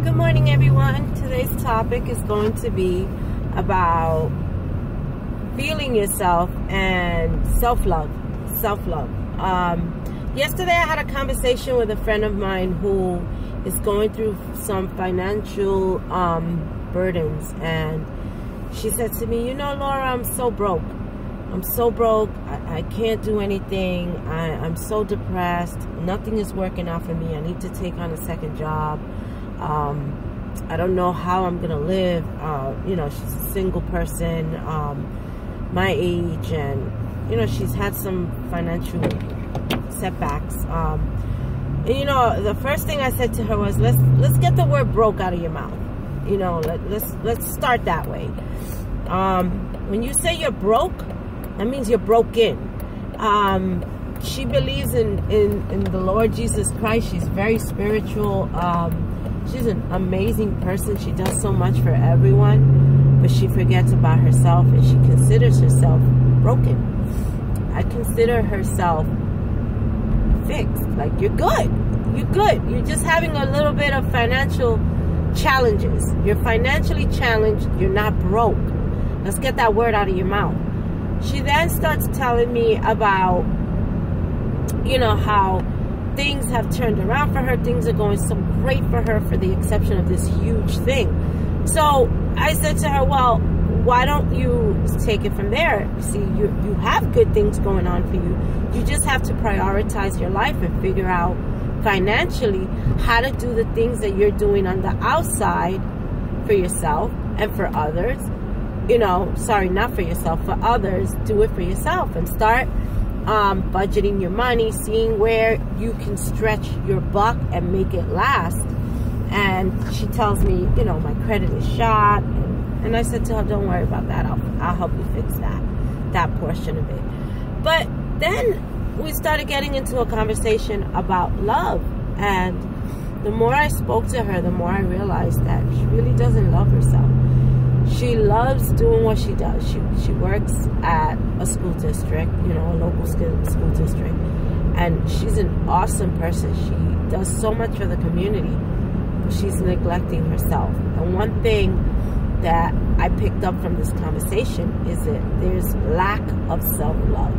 Good morning, everyone. Today's topic is going to be about feeling yourself and self-love. Yesterday I had a conversation with a friend of mine who is going through some financial burdens, and she said to me, you know, Laura, I'm so broke. I can't do anything. I'm so depressed. Nothing is working out for me. I need to take on a second job. I don't know how I'm gonna live. You know, she's a single person, my age, and you know, she's had some financial setbacks. And you know, the first thing I said to her was, let's get the word broke out of your mouth. You know, let's start that way. When you say you're broke, that means you're broken. She believes in the Lord Jesus Christ. She's very spiritual. She's an amazing person. She does so much for everyone, but she forgets about herself, and she considers herself broken. I consider herself fixed. Like, you're good. You're just having a little bit of financial challenges. You're financially challenged. You're not broke. Let's get that word out of your mouth. She then starts telling me about, you know, how things have turned around for her. Things are going so great for her, for the exception of this huge thing. So I said to her, well, why don't you take it from there? See, you have good things going on for you. You just have to prioritize your life and figure out financially how to do the things that you're doing on the outside for yourself and for others. You know, sorry, not for yourself, for others. Do it for yourself and start budgeting your money, seeing where you can stretch your buck and make it last. And she tells me, you know, my credit is shot. And I said to her, don't worry about that. I'll help you fix that portion of it. But then we started getting into a conversation about love. And the more I spoke to her, the more I realized that she really doesn't love herself. She loves doing what she does. She works at a school district, you know, a local school district. And she's an awesome person. She does so much for the community, but she's neglecting herself. And one thing that I picked up from this conversation is that there's lack of self-love.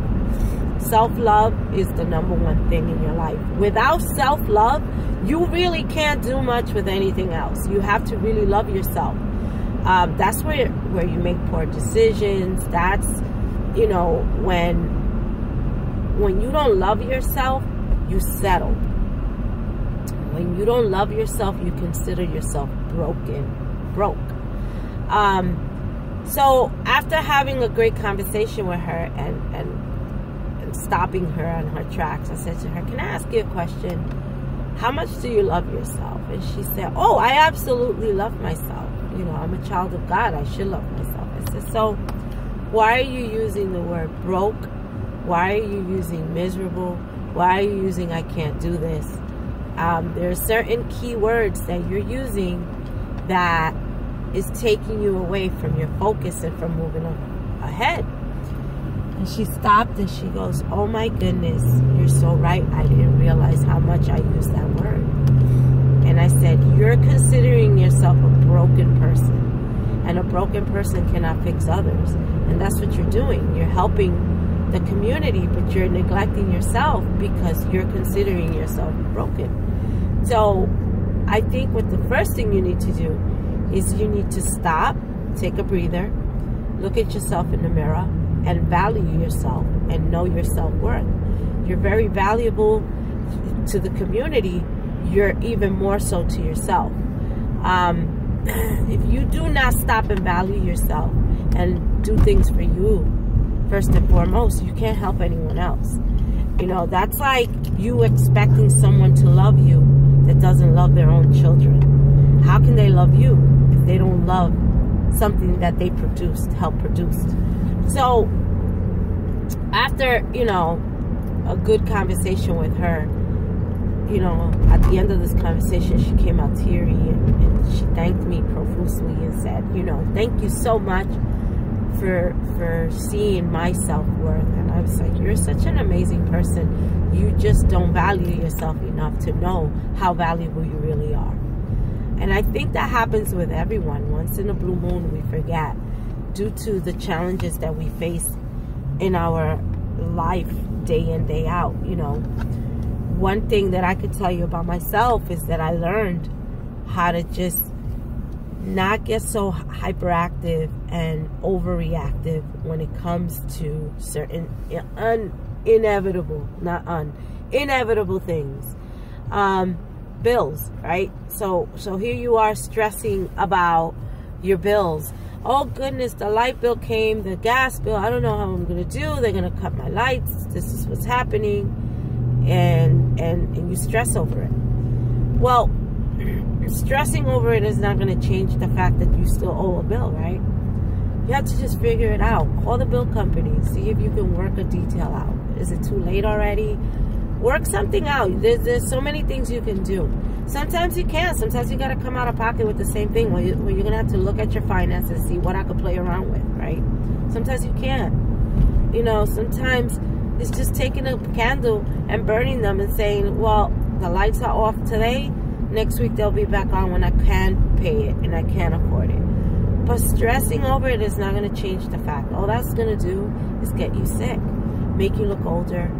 Self-love is the #1 thing in your life. Without self-love, you really can't do much with anything else. You have to really love yourself. That's where you make poor decisions. That's, you know, when you don't love yourself, you settle. When you don't love yourself, you consider yourself broke. So after having a great conversation with her and stopping her on her tracks, I said to her, can I ask you a question? How much do you love yourself? And she said, oh, I absolutely love myself. You know, I'm a child of God. I should love myself. I said, so why are you using the word broke? Why are you using miserable? Why are you using I can't do this? There are certain key words that you're using that is taking you away from your focus and from moving ahead. And she stopped and she goes, oh my goodness, you're so right. I didn't realize how much I used that word. And I said, you're considering yourself a broken person. And a broken person cannot fix others. And that's what you're doing. You're helping the community, but you're neglecting yourself because you're considering yourself broken. So I think what the first thing you need to do is you need to stop, take a breather, look at yourself in the mirror, and value yourself and know your self-worth. You're very valuable to the community. You're even more so to yourself. If you do not stop and value yourself and do things for you, first and foremost, you can't help anyone else. You know, that's like you expecting someone to love you that doesn't love their own children. How can they love you if they don't love something that they helped produce? So after, you know, a good conversation with her, you know, at the end of this conversation, she came out teary and she thanked me profusely and said, you know, thank you so much for seeing my self-worth. And I was like, you're such an amazing person. You just don't value yourself enough to know how valuable you really are. And I think that happens with everyone. Once in a blue moon, we forget, due to the challenges that we face in our life day in, day out. You know, one thing that I could tell you about myself is that I learned how to just not get so hyperactive and overreactive when it comes to certain inevitable things. Bills, right? So here you are stressing about your bills. Oh goodness, the light bill came, the gas bill, I don't know how I'm gonna do, they're gonna cut my lights, this is what's happening, and you stress over it. Well, stressing over it is not gonna change the fact that you still owe a bill, right? You have to just figure it out. Call the bill company, see if you can work a detail out. Is it too late already? Work something out. There's so many things you can do. Sometimes you can't. Sometimes you got to come out of pocket with the same thing, where you're going to have to look at your finances, see what I could play around with, right? Sometimes you can't. You know, sometimes it's just taking a candle and burning them and saying, well, the lights are off today. Next week they'll be back on when I can pay it and I can afford it. But stressing over it is not going to change the fact. All that's going to do is get you sick, make you look older,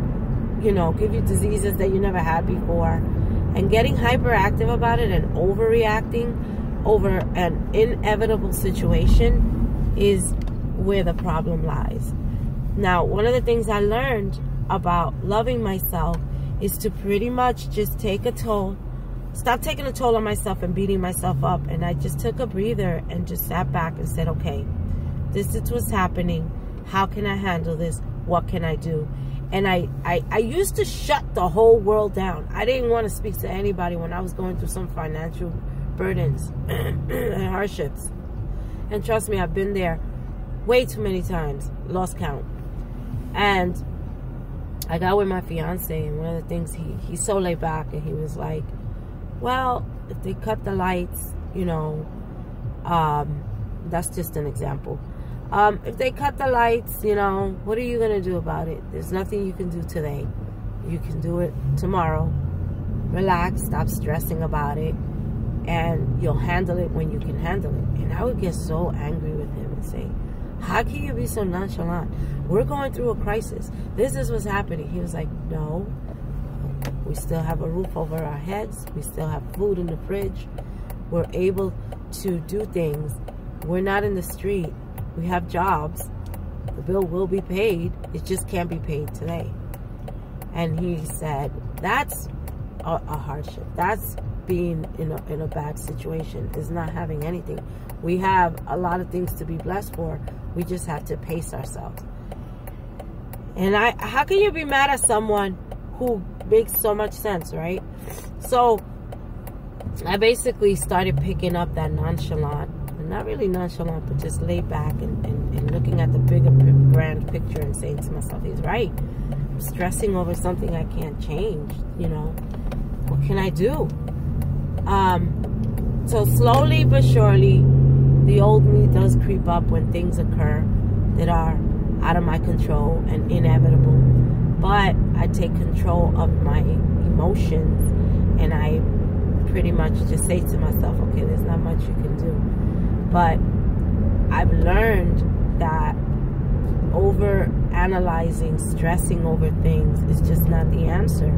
you know, give you diseases that you never had before. And getting hyperactive about it and overreacting over an inevitable situation is where the problem lies. Now, one of the things I learned about loving myself is to pretty much just take a toll, stop taking a toll on myself and beating myself up. And I just took a breather and just sat back and said, okay, this is what's happening. How can I handle this? What can I do? And I used to shut the whole world down. I didn't want to speak to anybody when I was going through some financial burdens and hardships. And trust me, I've been there way too many times, lost count. And I got with my fiance, and one of the things, he's so laid back, and he was like, well, if they cut the lights, you know, that's just an example. If they cut the lights, you know, what are you going to do about it? There's nothing you can do today. You can do it tomorrow. Relax, stop stressing about it, and you'll handle it when you can handle it. And I would get so angry with him and say, how can you be so nonchalant? We're going through a crisis. This is what's happening. He was like, no, we still have a roof over our heads. We still have food in the fridge. We're able to do things. We're not in the street. We have jobs. The bill will be paid. It just can't be paid today. And he said, that's a hardship. That's being in a bad situation, is not having anything. We have a lot of things to be blessed for. We just have to pace ourselves. And how can you be mad at someone who makes so much sense, right? So I basically started picking up that nonchalant, not really nonchalant, but just laid back and looking at the bigger grand picture and saying to myself, he's right. I'm stressing over something I can't change, you know. What can I do? So slowly but surely, the old me does creep up when things occur that are out of my control and inevitable. But I take control of my emotions, and I pretty much just say to myself, okay, there's not much you can do. But I've learned that over analyzing, stressing over things is just not the answer.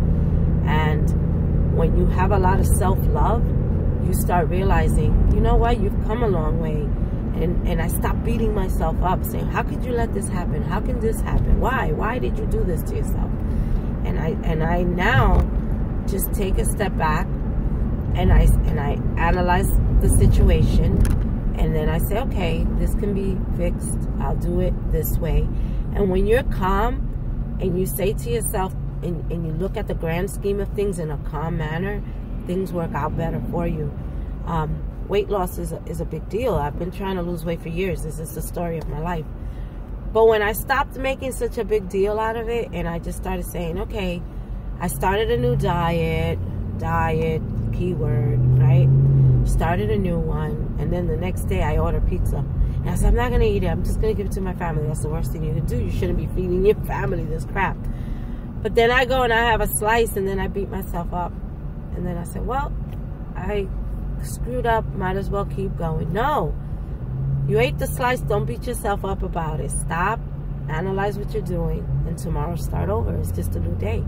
And when you have a lot of self-love, you start realizing, you know what, you've come a long way. And I stopped beating myself up, saying, how could you let this happen? How can this happen? Why did you do this to yourself? And I now just take a step back, and I analyze the situation. And then I say, okay, this can be fixed. I'll do it this way. And when you're calm and you say to yourself, and you look at the grand scheme of things in a calm manner, things work out better for you. Weight loss is a big deal. I've been trying to lose weight for years. This is the story of my life. But when I stopped making such a big deal out of it, and I just started saying, okay, I started a new diet, keyword, right? Started a new one, and then the next day I ordered pizza. And I said, I'm not going to eat it. I'm just going to give it to my family. That's the worst thing you can do. You shouldn't be feeding your family this crap. But then I go and I have a slice, and then I beat myself up. And then I said, well, I screwed up, might as well keep going. No. You ate the slice, don't beat yourself up about it. Stop, analyze what you're doing, and tomorrow start over. It's just a new day.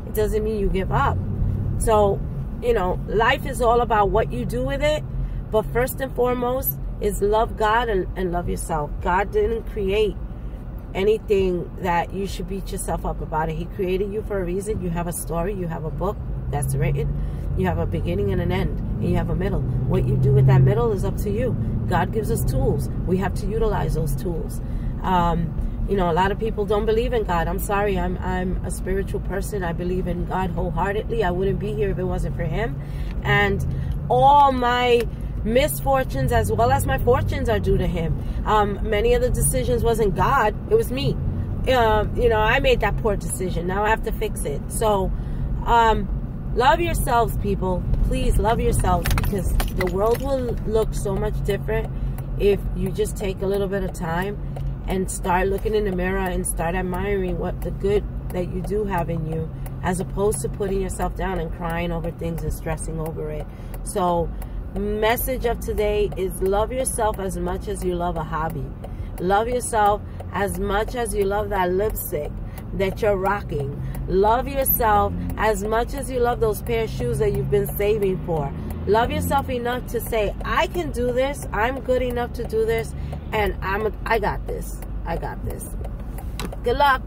It doesn't mean you give up. So, you know, life is all about what you do with it. But first and foremost is love God and love yourself. God didn't create anything that you should beat yourself up about it. He created you for a reason. You have a story. You have a book that's written. You have a beginning and an end. And you have a middle. What you do with that middle is up to you. God gives us tools. We have to utilize those tools. You know, a lot of people don't believe in God. I'm sorry. I'm a spiritual person. I believe in God wholeheartedly. I wouldn't be here if it wasn't for Him. And all my misfortunes as well as my fortunes are due to Him. Many of the decisions wasn't God. It was me. You know, I made that poor decision. Now I have to fix it. So, love yourselves, people. Please love yourselves, because the world will look so much different if you just take a little bit of time and start looking in the mirror and start admiring what the good that you do have in you, as opposed to putting yourself down and crying over things and stressing over it. So, message of today is love yourself as much as you love a hobby. Love yourself as much as you love that lipstick that you're rocking. Love yourself as much as you love those pair of shoes that you've been saving for. Love yourself enough to say, I can do this. I'm good enough to do this. And I got this. I got this. Good luck.